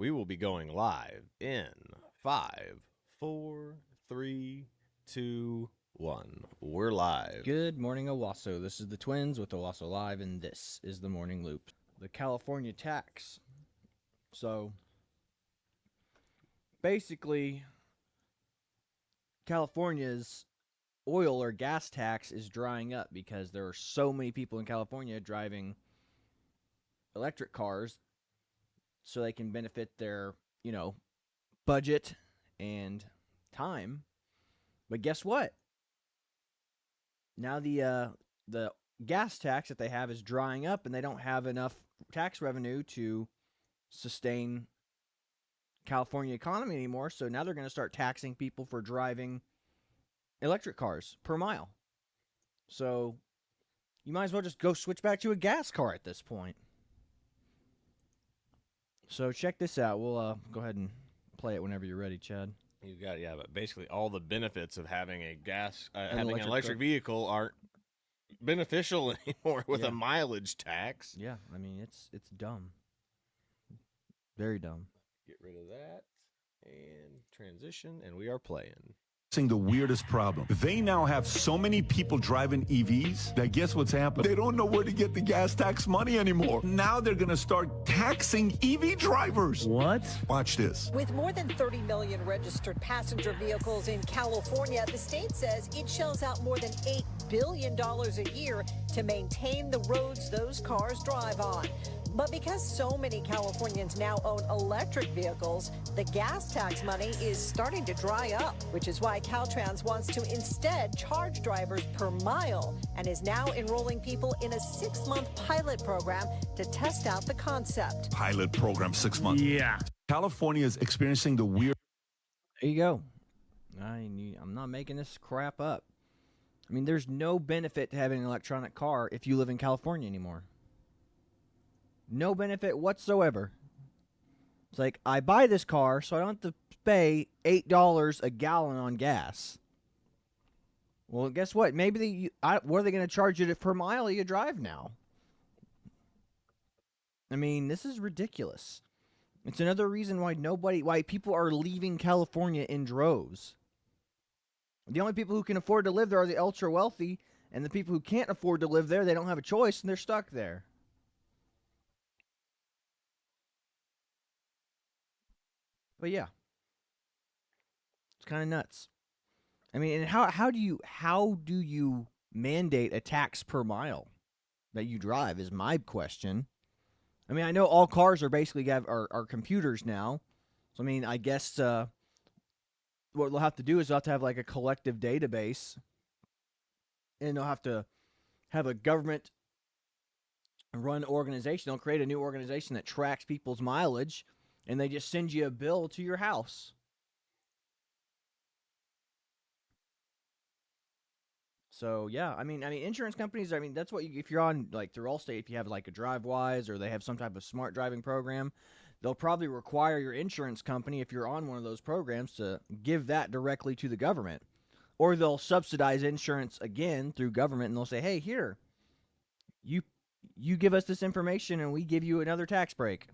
We will be going live in 5, 4, 3, 2, 1. We're live. Good morning, Owasso. This is the Twins with Owasso Live, and this is the Morning Loop. The California tax. So, basically, California's oil or gas tax is drying up because there are so many people in California driving electric cars so they can benefit their, budget and time. But guess what? Now the gas tax that they have is drying up, and they don't have enough tax revenue to sustain California economy anymore. So now they're going to start taxing people for driving electric cars per mile. So you might as well just go switch back to a gas car at this point. So check this out. We'll go ahead and play it whenever you're ready, Chad. You got but basically all the benefits of having a having an electric electric vehicle aren't beneficial anymore with a mileage tax. Yeah, I mean it's dumb. Very dumb. Get rid of that and transition, and we are playing. The weirdest problem. They now have so many people driving EVs that guess what's happened? They don't know where to get the gas tax money anymore. Now they're going to start taxing EV drivers. What? Watch this. With more than 30 million registered passenger vehicles in California, the state says it shells out more than $8 billion a year to maintain the roads those cars drive on. But because so many Californians now own electric vehicles, the gas tax money is starting to dry up, which is why Caltrans wants to instead charge drivers per mile and is now enrolling people in a 6-month pilot program to test out the concept. Pilot program, 6 months. Yeah. California is experiencing the weird. There you go. I'm not making this crap up. I mean, there's no benefit to having an electronic car if you live in California anymore. No benefit whatsoever. It's like, I buy this car so I don't have to pay $8 a gallon on gas. Well, guess what? Maybe what are they going to charge you per mile you drive now? I mean, this is ridiculous. It's another reason why people are leaving California in droves. The only people who can afford to live there are the ultra wealthy, and the people who can't afford to live there, they don't have a choice and they're stuck there. But yeah, it's kind of nuts. I mean, and how do you mandate a tax per mile that you drive is my question. I mean, I know all cars are basically are computers now, so I mean, I guess what they'll have to do is they'll have to have like a collective database, and they'll have to have a government-run organization. They'll create a new organization that tracks people's mileage. And they just send you a bill to your house. So yeah, I mean, insurance companies. I mean, that's what if you're on like through Allstate, if you have like a DriveWise or they have some type of smart driving program, they'll probably require your insurance company, if you're on one of those programs, to give that directly to the government, or they'll subsidize insurance again through government, and they'll say, hey, here, you give us this information, and we give you another tax break.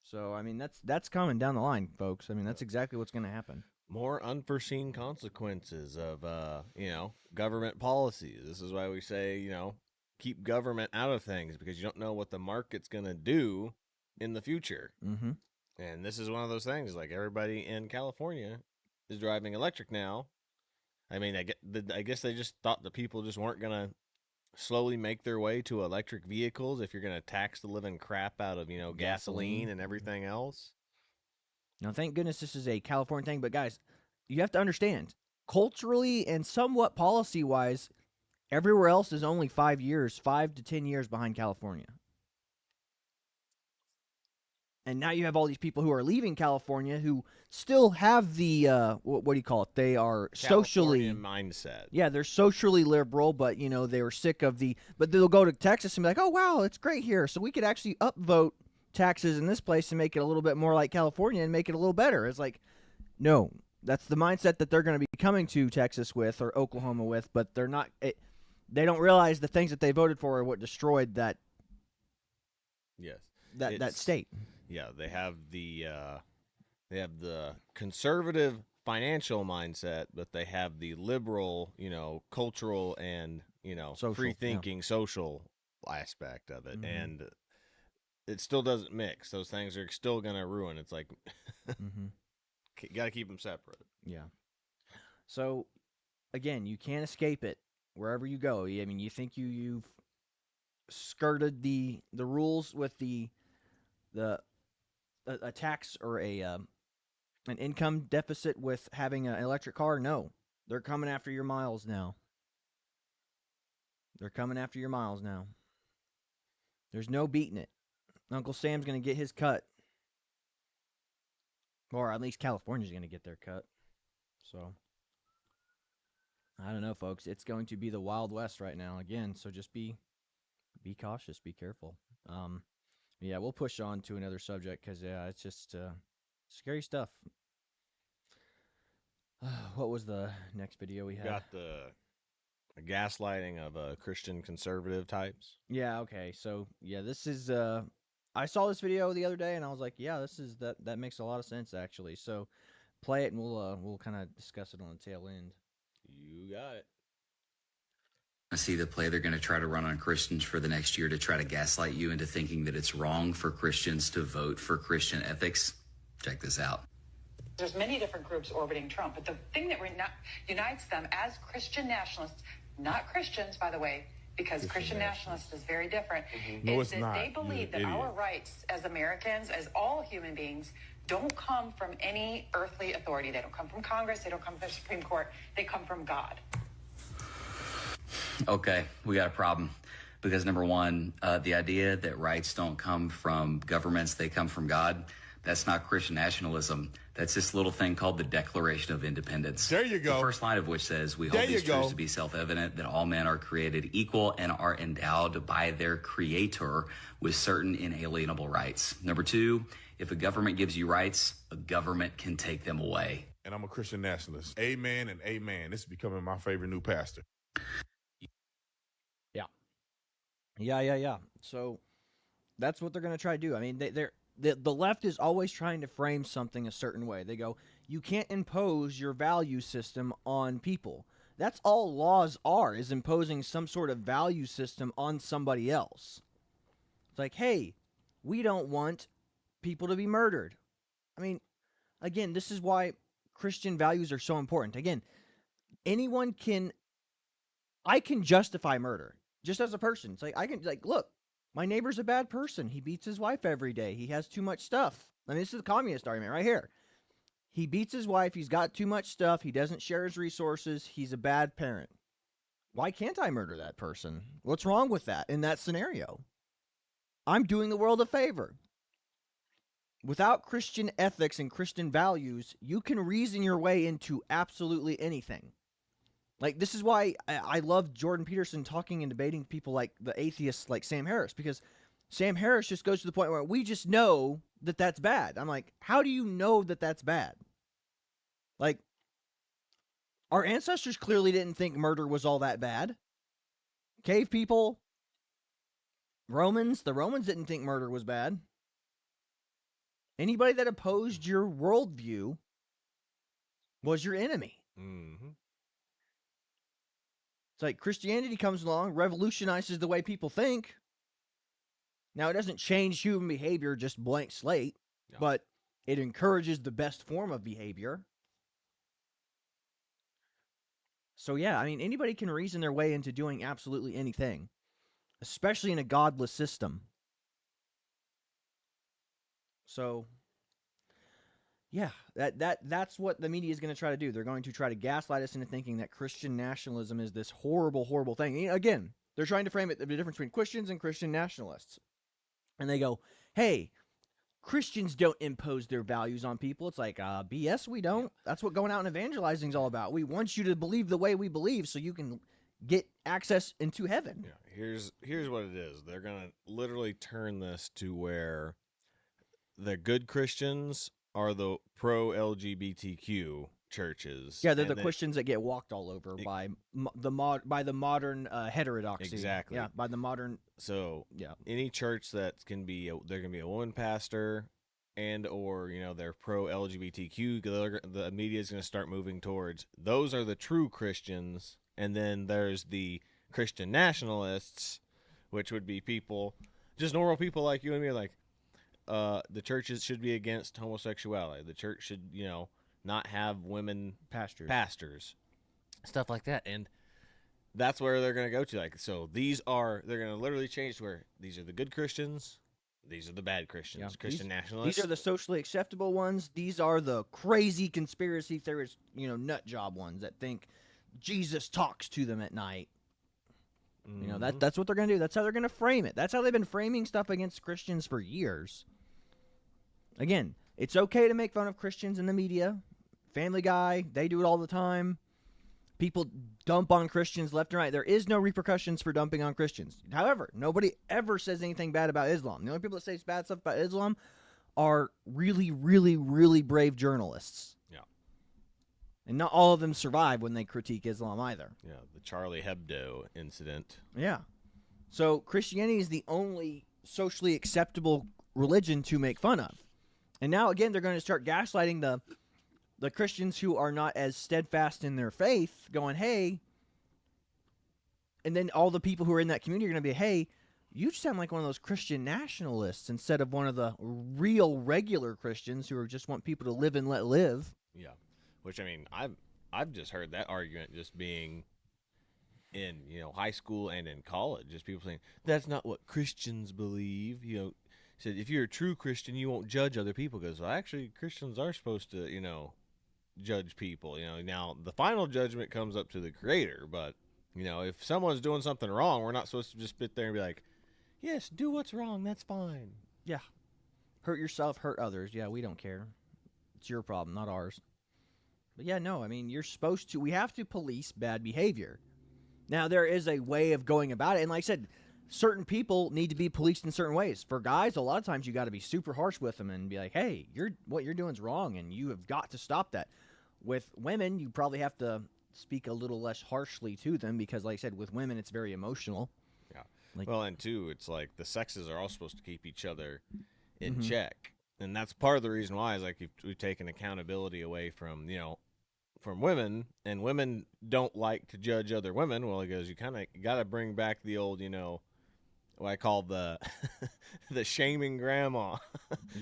So, I mean, that's coming down the line, folks. I mean, that's exactly what's going to happen. More unforeseen consequences of, government policies. This is why we say, keep government out of things, because you don't know what the market's going to do in the future. Mm-hmm. And this is one of those things. Like, everybody in California is driving electric now. I mean, I guess they just thought the people just weren't going to slowly make their way to electric vehicles if you're going to tax the living crap out of, gasoline and everything else. Now, thank goodness this is a California thing, but guys, you have to understand, culturally and somewhat policy-wise, everywhere else is only 5 to 10 years behind California. And now you have all these people who are leaving California who still have the, what do you call it? They are socially... California mindset. Yeah, they're socially liberal, but, they were sick of but they'll go to Texas and be like, oh, wow, it's great here. So we could actually upvote taxes in this place and make it a little bit more like California and make it a little better. It's like, no, that's the mindset that they're going to be coming to Texas with or Oklahoma with, but they're not... They don't realize the things that they voted for are what destroyed that. Yes. that state. Yeah, they have the conservative financial mindset, but they have the liberal, cultural and free Social, yeah. thinking social aspect of it, Mm-hmm. and it still doesn't mix. Those things are still gonna ruin. It's like Mm-hmm. got to keep them separate. Yeah. So again, you can't escape it wherever you go. I mean, you think you've skirted the rules with the a tax or an income deficit with having an electric car? No, they're coming after your miles now. They're coming after your miles now. There's no beating it. Uncle Sam's going to get his cut, or at least California's going to get their cut. So I don't know, folks. It's going to be the Wild West right now again. So just be cautious, be careful. Yeah, we'll push on to another subject because it's just scary stuff. What was the next video we had? Got the gaslighting of Christian conservative types. Yeah, okay. So, yeah, this is I saw this video the other day and I was like, yeah, this is that makes a lot of sense actually. So, play it and we'll kind of discuss it on the tail end. You got it. I see the play they're going to try to run on Christians for the next year to try to gaslight you into thinking that it's wrong for Christians to vote for Christian ethics. Check this out. There's many different groups orbiting Trump, but the thing that unites them as Christian nationalists, not Christians, by the way, because Christian nationalist is very different, No, is it's that not. they believe that our rights as Americans, as all human beings, don't come from any earthly authority. They don't come from Congress. They don't come from the Supreme Court. They come from God. Okay, we got a problem. Because number one, the idea that rights don't come from governments, they come from God, that's not Christian nationalism. That's this little thing called the Declaration of Independence. There you go. The first line of which says, we There hold you these go. truths to be self-evident, that all men are created equal and are endowed by their creator with certain inalienable rights. Number two, if a government gives you rights, a government can take them away. And I'm a Christian nationalist. Amen and amen. This is becoming my favorite new pastor. Yeah. So, that's what they're going to try to do. I mean, the left is always trying to frame something a certain way. They go, you can't impose your value system on people. That's all laws are, is imposing some sort of value system on somebody else. It's like, hey, we don't want people to be murdered. I mean, again, this is why Christian values are so important. Again, I can justify murder just as a person. It's like, I can, like, look, my neighbor's a bad person. He beats his wife every day. He has too much stuff. I mean, this is the communist argument right here. He beats his wife. He's got too much stuff. He doesn't share his resources. He's a bad parent. Why can't I murder that person? What's wrong with that in that scenario? I'm doing the world a favor. Without Christian ethics and Christian values, you can reason your way into absolutely anything. Like, this is why I love Jordan Peterson talking and debating people like the atheists like Sam Harris, because Sam Harris just goes to the point where we just know that that's bad. I'm like, how do you know that that's bad? Like, our ancestors clearly didn't think murder was all that bad. Cave people, the Romans didn't think murder was bad. Anybody that opposed your worldview was your enemy. Mm-hmm. It's like Christianity comes along, revolutionizes the way people think. Now, it doesn't change human behavior, just blank slate, No. but it encourages the best form of behavior. So, yeah, I mean, anybody can reason their way into doing absolutely anything, especially in a godless system. So, yeah, that's what the media is going to try to do. They're going to try to gaslight us into thinking that Christian nationalism is this horrible, horrible thing. Again, they're trying to frame it the difference between Christians and Christian nationalists. And they go, hey, Christians don't impose their values on people. It's like, BS, we don't. That's what going out and evangelizing is all about. We want you to believe the way we believe so you can get access into heaven. Yeah, here's what it is. They're gonna literally turn this to where the good Christians are the pro LGBTQ churches. Yeah, they're and the Christians that get walked all over by the modern heterodoxy. Exactly. Yeah, by the modern. So Yeah. any church that can be there can be a woman pastor, and or they're pro LGBTQ. The media is going to start moving towards those are the true Christians, and then there's the Christian nationalists, which would be people, just normal people like you and me, like the churches should be against homosexuality. The church should not have women pastors, stuff like that, and that's where they're going to go to. Like, so they're going to literally change to where these are the good Christians, these are the bad Christians, Yeah. Christian nationalists. These are the socially acceptable ones. These are the crazy conspiracy theorists, nut job ones that think Jesus talks to them at night. That's what they're going to do. That's how they're going to frame it. That's how they've been framing stuff against Christians for years. Again, it's okay to make fun of Christians in the media. Family Guy, they do it all the time. People dump on Christians left and right. There is no repercussions for dumping on Christians. However, nobody ever says anything bad about Islam. The only people that say bad stuff about Islam are really, really, really brave journalists. Yeah. And not all of them survive when they critique Islam either. Yeah, the Charlie Hebdo incident. Yeah. So Christianity is the only socially acceptable religion to make fun of. And now, again, they're going to start gaslighting the Christians who are not as steadfast in their faith, going, hey, and then all the people who are in that community are going to be, hey, you sound like one of those Christian nationalists instead of one of the real regular Christians who just want people to live and let live. Yeah, which, I mean, I've just heard that argument just being in high school and in college, just people saying that's not what Christians believe. Said if you're a true Christian, you won't judge other people, because well, actually Christians are supposed to judge people. Now the final judgment comes up to the Creator, but if someone's doing something wrong, we're not supposed to just sit there and be like, yes, do what's wrong, that's fine. Yeah. Hurt yourself, hurt others. Yeah, we don't care. It's your problem, not ours. But yeah, no, I mean, you're supposed to, we have to police bad behavior. Now, there is a way of going about it. And like I said, certain people need to be policed in certain ways. For guys, a lot of times you got to be super harsh with them and be like, hey, what you're doing is wrong, and you have got to stop that. With women, you probably have to speak a little less harshly to them because, like I said, with women, it's very emotional. Yeah. Well, and two, it's like the sexes are all supposed to keep each other in check. And that's part of the reason why is like we've taken accountability away from, from women, and women don't like to judge other women. Well, because you kind of got to bring back the old, what I call the the shaming grandma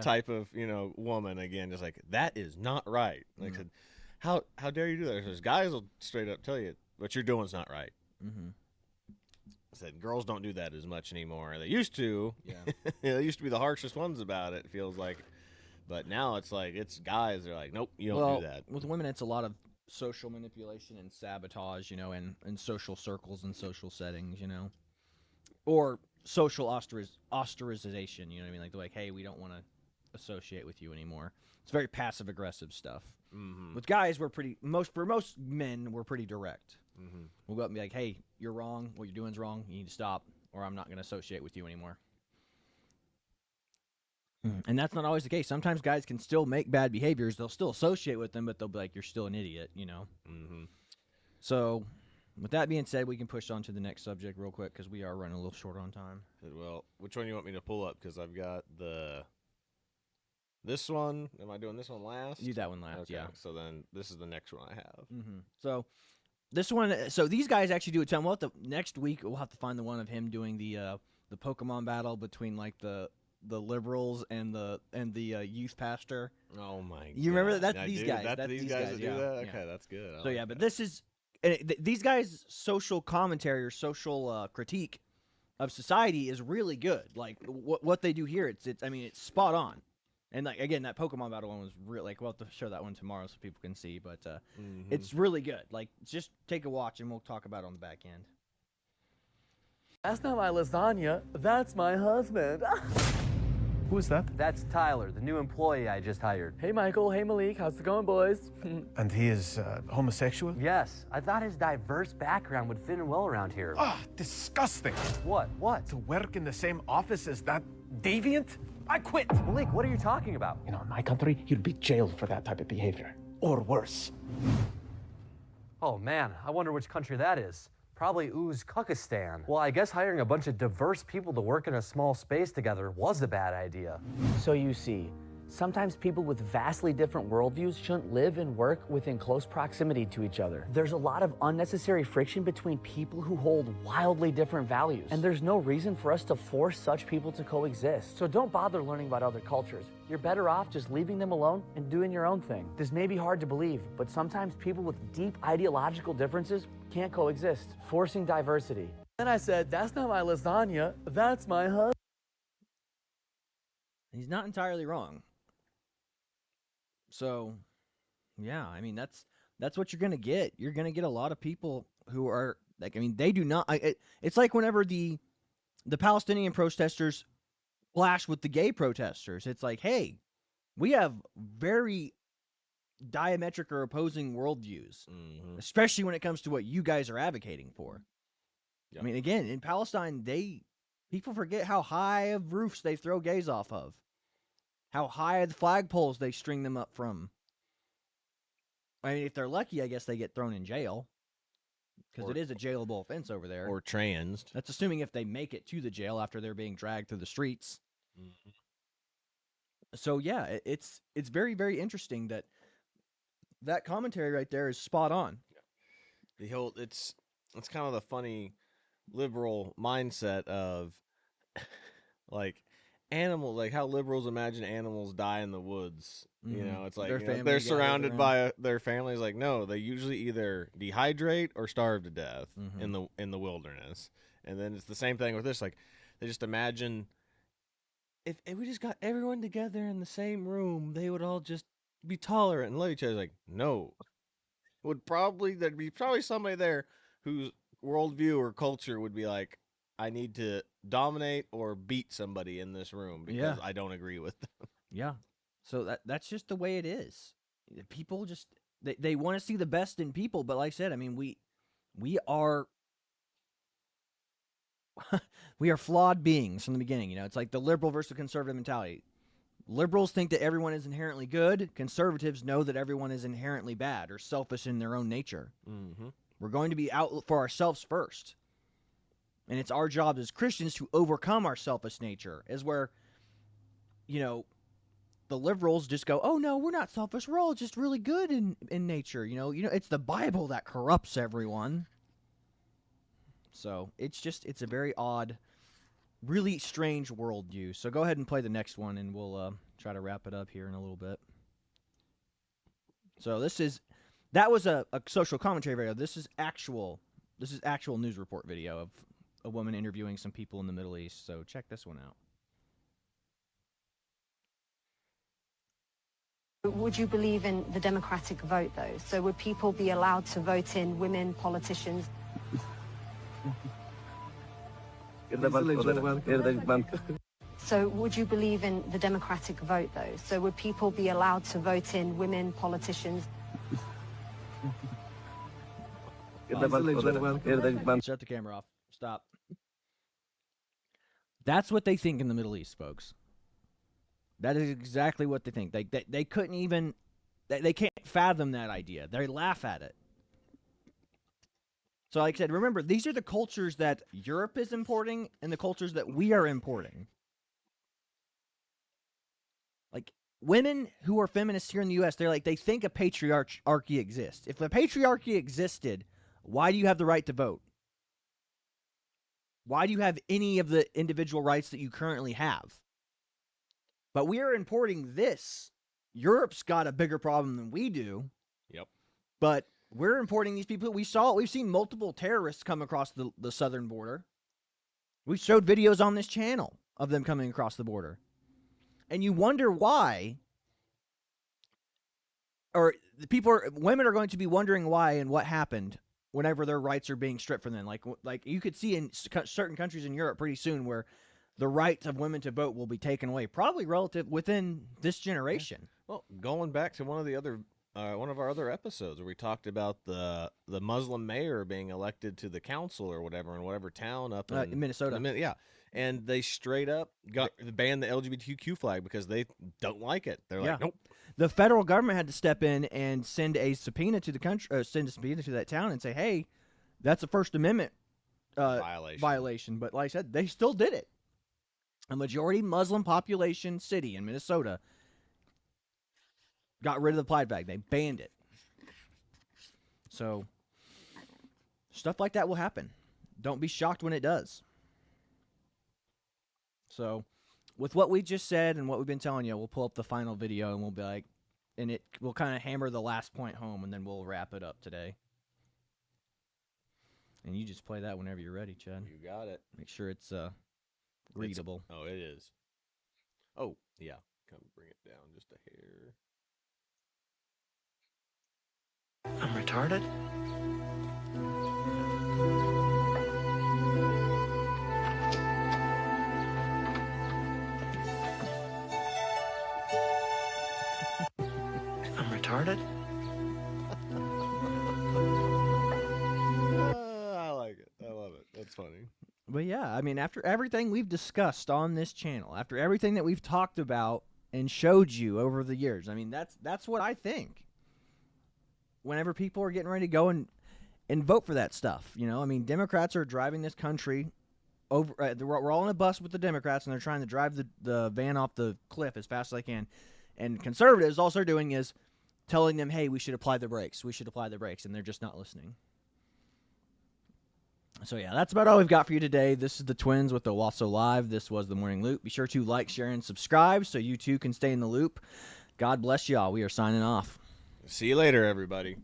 type of, woman again. Just like, that is not right. Like, how dare you do that? Because guys will straight up tell you what you're doing is not right. I said girls don't do that as much anymore. They used to. Yeah. They used to be the harshest ones about it, feels like. But now it's like, it's guys. They're like, nope, you don't do that. With women, it's a lot of social manipulation and sabotage, and social circles and social settings, or social ostracization. You know what I mean? Like, they're like, hey, we don't want to associate with you anymore. It's very passive aggressive stuff. With guys, for most men, we're pretty direct. We'll go up and be like, hey, you're wrong. What you're doing is wrong. You need to stop, or I'm not going to associate with you anymore. And that's not always the case. Sometimes guys can still make bad behaviors. They'll still associate with them, but they'll be like, you're still an idiot, So, with that being said, we can push on to the next subject real quick because we are running a little short on time. Well, which one do you want me to pull up? Because I've got this one. Am I doing this one last? Do that one last, okay, yeah. So then this is the next one I have. So, this one, so these guys actually do a ton. Next week, we'll have to find the one of him doing the Pokemon battle between like the liberals and the youth pastor. Oh my god! You remember that? That's these guys. That's these guys that do that. Okay, that's good. So yeah, but this is these guys' social commentary or social critique of society is really good. Like what they do here, it's spot on. And like again, that Pokemon battle one was real. Like we'll have to show that one tomorrow so people can see. But it's really good. Like just take a watch and we'll talk about it on the back end. That's not my lasagna. That's my husband. Who is that? That's Tyler, the new employee I just hired. Hey, Michael. Hey, Malik. How's it going, boys? And he is homosexual? Yes. I thought his diverse background would fit in well around here. Ah, disgusting. What? What? To work in the same office as that deviant? I quit. Malik, what are you talking about? You know, in my country, you'd be jailed for that type of behavior. or worse. Oh man, I wonder which country that is. Probably Uzbekistan. Well, I guess hiring a bunch of diverse people to work in a small space together was a bad idea. So you see, sometimes people with vastly different worldviews shouldn't live and work within close proximity to each other. There's a lot of unnecessary friction between people who hold wildly different values, and there's no reason for us to force such people to coexist. So don't bother learning about other cultures. You're better off just leaving them alone and doing your own thing. This may be hard to believe, but sometimes people with deep ideological differences can't coexist, forcing diversity. Then I said, that's not my lasagna, that's my husband. He's not entirely wrong. So, yeah, I mean that's what you're gonna get. You're gonna get a lot of people who are like, I mean, they do not. It's like whenever the Palestinian protesters clash with the gay protesters. It's like, hey, we have very diametric or opposing worldviews, especially when it comes to what you guys are advocating for. Yep. I mean, again, in Palestine, people forget how high of roofs they throw gays off of. How high the flagpoles they string them up from. I mean, if they're lucky, I guess they get thrown in jail. Because it is a jailable offense over there. Or transed. That's assuming if they make it to the jail after they're being dragged through the streets. Mm-hmm. So, yeah, it's very, very interesting that commentary right there is spot on. The whole, it's kind of the funny liberal mindset of, like, animals, like how liberals imagine animals die in the woods. Mm-hmm. You know, it's like they're surrounded by their families. Like, no, they usually either dehydrate or starve to death in the wilderness. And then it's the same thing with this. Like, they just imagine if we just got everyone together in the same room, they would all just be tolerant and love each other. Like, no, there'd be probably somebody there whose worldview or culture would be like, I need to dominate or beat somebody in this room because I don't agree with them. Yeah. So that's just the way it is. People just they want to see the best in people, but like I said, I mean, we are we are flawed beings from the beginning. You know, it's like the liberal versus conservative mentality. Liberals think that everyone is inherently good. Conservatives know that everyone is inherently bad or selfish in their own nature. Mm-hmm. We're going to be out for ourselves first. And it's our job as Christians to overcome our selfish nature, is where, you know, the liberals just go, oh, no, we're not selfish. We're all just really good in nature. You know, it's the Bible that corrupts everyone. So it's a very odd, really strange worldview. So go ahead and play the next one, and we'll try to wrap it up here in a little bit. So that was a social commentary video. This is actual news report video of a woman interviewing some people in the Middle East. So check this one out. Would you believe in the democratic vote, though? So would people be allowed to vote in women politicians? So would you believe in the democratic vote, though? So would people be allowed to vote in women politicians? Shut the camera off. Stop. That's what they think in the Middle East, folks. That is exactly what they think. They couldn't even, they can't fathom that idea. They laugh at it. So like I said, remember, these are the cultures that Europe is importing and the cultures that we are importing. Like, women who are feminists here in the U.S., they think a patriarchy exists. If a patriarchy existed, why do you have the right to vote? Why do you have any of the individual rights that you currently have? But we are importing this. Europe's got a bigger problem than we do. Yep. But we're importing these people. We've seen multiple terrorists come across the southern border. We showed videos on this channel of them coming across the border. And you wonder why, or women are going to be wondering why and what happened whenever their rights are being stripped from them. Like you could see in certain countries in Europe pretty soon where the right of women to vote will be taken away, probably within this generation. Well, going back to one of our other episodes where we talked about the Muslim mayor being elected to the council or whatever in whatever town up in Minnesota. Yeah, and they straight up banned the LGBTQ flag because they don't like it. They're like, nope. The federal government had to step in and send a subpoena to the country, send a subpoena to that town, and say, "Hey, that's a First Amendment violation." But like I said, they still did it. A majority Muslim population city in Minnesota got rid of the pride flag. They banned it. So stuff like that will happen. Don't be shocked when it does. So with what we just said and what we've been telling you, we'll pull up the final video and we'll be like, and we'll kind of hammer the last point home, and then we'll wrap it up today. And you just play that whenever you're ready, Chad. You got it. Make sure it's readable. Oh, it is. Oh, yeah. Come bring it down just a hair. I'm retarded? I'm retarded? I like it. I love it. That's funny. But yeah, I mean, after everything we've discussed on this channel, after everything that we've talked about and showed you over the years, I mean, that's what I think. Whenever people are getting ready to go and vote for that stuff, you know, I mean, Democrats are driving this country over. We're all on a bus with the Democrats, and they're trying to drive the van off the cliff as fast as they can. And conservatives, all they're doing is telling them, "Hey, we should apply the brakes. We should apply the brakes," and they're just not listening. So, yeah, that's about all we've got for you today. This is the Twins with the Owasso Live. This was the Morning Loop. Be sure to like, share, and subscribe so you too can stay in the loop. God bless y'all. We are signing off. See you later, everybody.